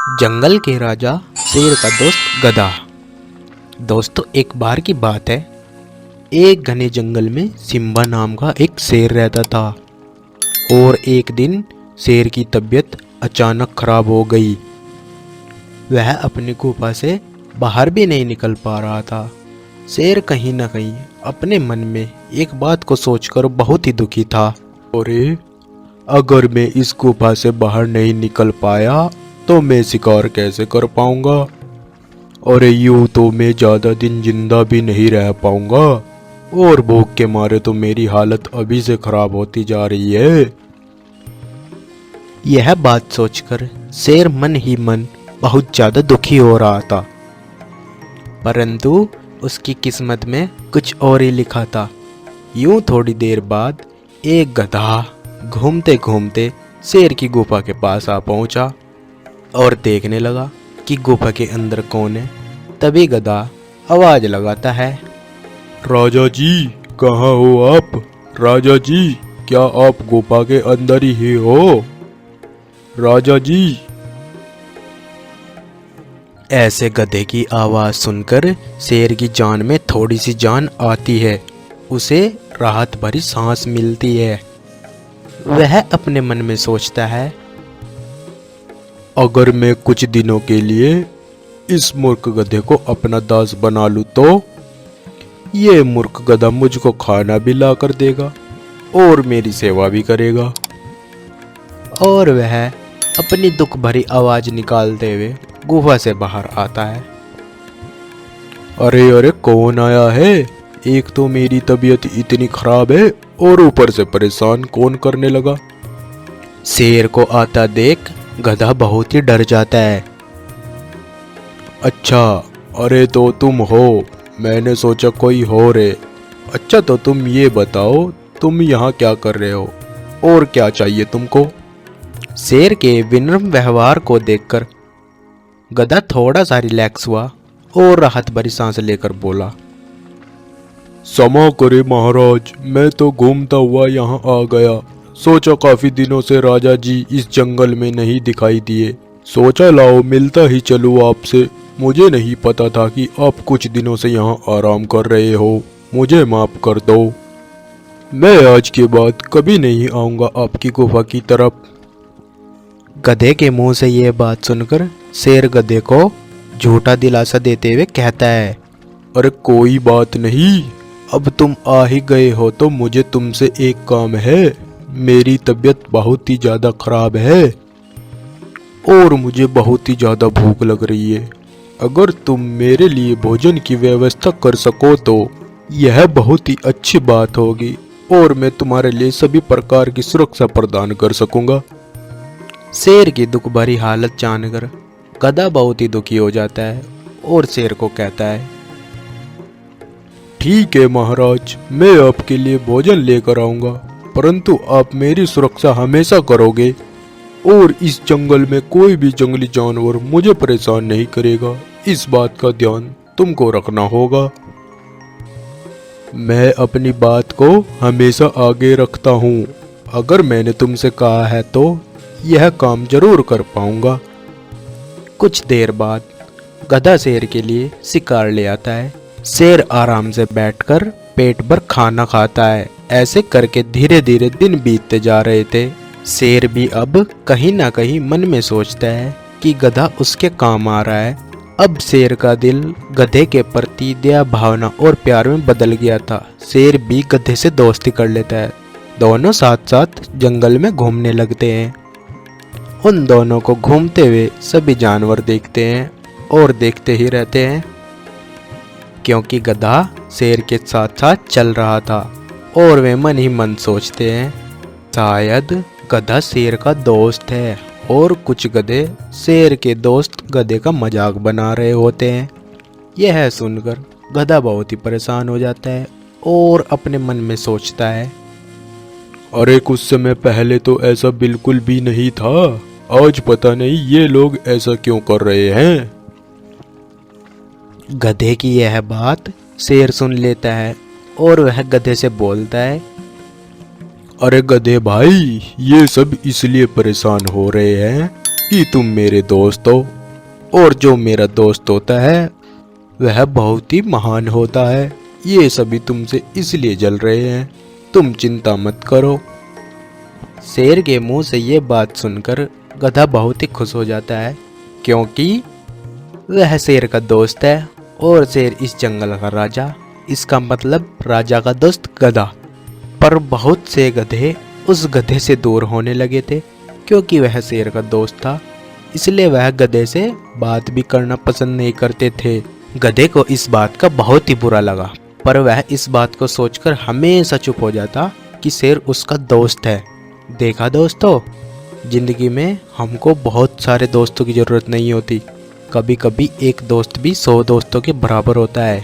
जंगल के राजा शेर का दोस्त गधा। दोस्तों, एक बार की बात है, एक घने जंगल में सिम्बा नाम का एक शेर रहता था। और एक दिन शेर की तबीयत अचानक खराब हो गई। वह अपनी गुफा से बाहर भी नहीं निकल पा रहा था। शेर कहीं न कहीं अपने मन में एक बात को सोचकर बहुत ही दुखी था। अरे, अगर मैं इस गुफा से बाहर नहीं निकल पाया तो मैं शिकार कैसे कर पाऊंगा। अरे, यूं तो मैं ज्यादा दिन जिंदा भी नहीं रह पाऊंगा और भूख के मारे तो मेरी हालत अभी से खराब होती जा रही है। यह बात सोचकर शेर मन ही मन बहुत ज्यादा दुखी हो रहा था। परंतु उसकी किस्मत में कुछ और ही लिखा था। यूं थोड़ी देर बाद एक गधा घूमते घूमते शेर की गुफा के पास आ पहुंचा और देखने लगा कि गुफा के अंदर कौन है। तभी गधा आवाज लगाता है, राजा जी, कहाँ हो आप? राजा जी, क्या आप गुफा के अंदर ही हो? राजा जी। ऐसे गधे की आवाज सुनकर शेर की जान में थोड़ी सी जान आती है। उसे राहत भरी सांस मिलती है। वह अपने मन में सोचता है, अगर मैं कुछ दिनों के लिए इस मूर्ख गधे को अपना दास बना लूं तो ये मूर्ख गधा मुझको खाना भी ला कर देगा और मेरी सेवा भी करेगा। और वह अपनी दुख भरी आवाज निकालते हुए गुफा से बाहर आता है। अरे अरे, कौन आया है? एक तो मेरी तबीयत इतनी खराब है और ऊपर से परेशान कौन करने लगा। शेर को आता देख गधा बहुत ही डर जाता है। अच्छा, अरे तो तुम हो, मैंने सोचा कोई हो रे। अच्छा, तो तुम ये बताओ, तुम यहाँ क्या कर रहे हो और क्या चाहिए तुमको? शेर के विनम्र व्यवहार को देखकर गधा थोड़ा सा रिलैक्स हुआ और राहत भरी सांस लेकर बोला, क्षमा करे महाराज, मैं तो घूमता हुआ यहाँ आ गया। सोचा काफी दिनों से राजा जी इस जंगल में नहीं दिखाई दिए, सोचा लाओ मिलता ही चलूं आपसे। मुझे नहीं पता था कि आप कुछ दिनों से यहाँ आराम कर रहे हो, मुझे माफ कर दो। मैं आज के बाद कभी नहीं आऊंगा आपकी गुफा की तरफ। गधे के मुंह से यह बात सुनकर शेर गधे को झूठा दिलासा देते हुए कहता है, अरे कोई बात नहीं, अब तुम आ ही गए हो तो मुझे तुमसे एक काम है। मेरी तबीयत बहुत ही ज्यादा खराब है और मुझे बहुत ही ज्यादा भूख लग रही है। अगर तुम मेरे लिए भोजन की व्यवस्था कर सको तो यह बहुत ही अच्छी बात होगी और मैं तुम्हारे लिए सभी प्रकार की सुरक्षा प्रदान कर सकूंगा। शेर की दुख भरी हालत जानकर गधा बहुत ही दुखी हो जाता है और शेर को कहता है, ठीक है महाराज, मैं आपके लिए भोजन लेकर आऊंगा, परंतु आप मेरी सुरक्षा हमेशा करोगे और इस जंगल में कोई भी जंगली जानवर मुझे परेशान नहीं करेगा। इस बात का ध्यान तुमको रखना होगा। मैं अपनी बात को हमेशा आगे रखता हूँ। अगर मैंने तुमसे कहा है तो यह काम जरूर कर पाऊंगा। कुछ देर बाद गधा शेर के लिए शिकार ले आता है। शेर आराम से बैठकर पेट भर खाना खाता है। ऐसे करके धीरे धीरे दिन बीतते जा रहे थे। शेर भी अब कहीं ना कहीं मन में सोचता है कि गधा उसके काम आ रहा है। अब शेर का दिल गधे के प्रति दया भावना और प्यार में बदल गया था। शेर भी गधे से दोस्ती कर लेता है। दोनों साथ साथ जंगल में घूमने लगते हैं। उन दोनों को घूमते हुए सभी जानवर देखते हैं और देखते ही रहते हैं, क्योंकि गधा शेर के साथ साथ चल रहा था और वे मन ही मन सोचते हैं, शायद गधा शेर का दोस्त है और कुछ गधे शेर के दोस्त गधे का मजाक बना रहे होते हैं। यह सुनकर गधा बहुत ही परेशान हो जाता है और अपने मन में सोचता है, अरे कुछ समय पहले तो ऐसा बिल्कुल भी नहीं था, आज पता नहीं ये लोग ऐसा क्यों कर रहे हैं। गधे की यह बात शेर सुन लेता है और वह गधे से बोलता है, अरे गधे भाई, ये सब इसलिए परेशान हो रहे हैं कि तुम मेरे दोस्त हो, और जो मेरा दोस्त होता है वह बहुत ही महान होता है। ये सभी तुमसे इसलिए जल रहे हैं, तुम चिंता मत करो। शेर के मुंह से ये बात सुनकर गधा बहुत ही खुश हो जाता है, क्योंकि वह शेर का दोस्त है और शेर इस जंगल का राजा, इसका मतलब राजा का दोस्त गधा। पर बहुत से गधे उस गधे से दूर होने लगे थे, क्योंकि वह शेर का दोस्त था, इसलिए वह गधे से बात भी करना पसंद नहीं करते थे। गधे को इस बात का बहुत ही बुरा लगा, पर वह इस बात को सोचकर हमेशा चुप हो जाता कि शेर उसका दोस्त है। देखा दोस्तों, जिंदगी में हमको बहुत सारे दोस्तों की ज़रूरत नहीं होती, कभी कभी एक दोस्त भी 100 दोस्तों के बराबर होता है।